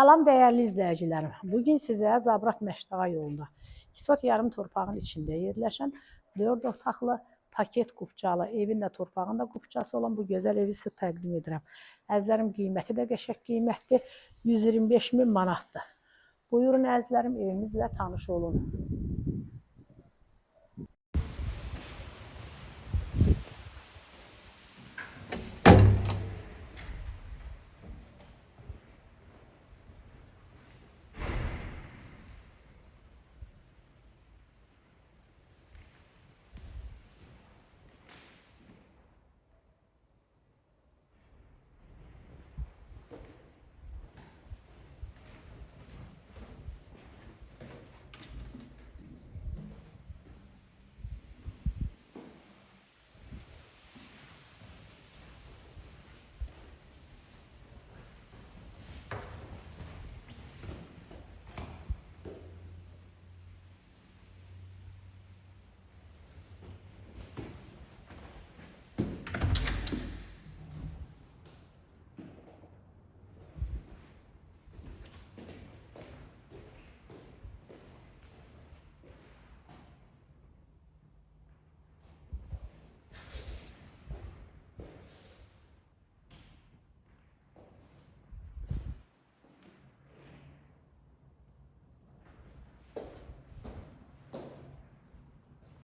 Salam dəyərli izləyicilərim. Bugün sizə Zabrat Məştağa yolunda 2 sot yarım torpağın içində yerləşən 4 otaqlı paket qubcalı evin də torpağın da qubcası olan bu gözəl evi sizə təqdim edirəm. Əzizlərim, qiyməti də qəşəng qiymətdir. 125 min manatdır. Buyurun əzizlərim, evimizlə tanış olun.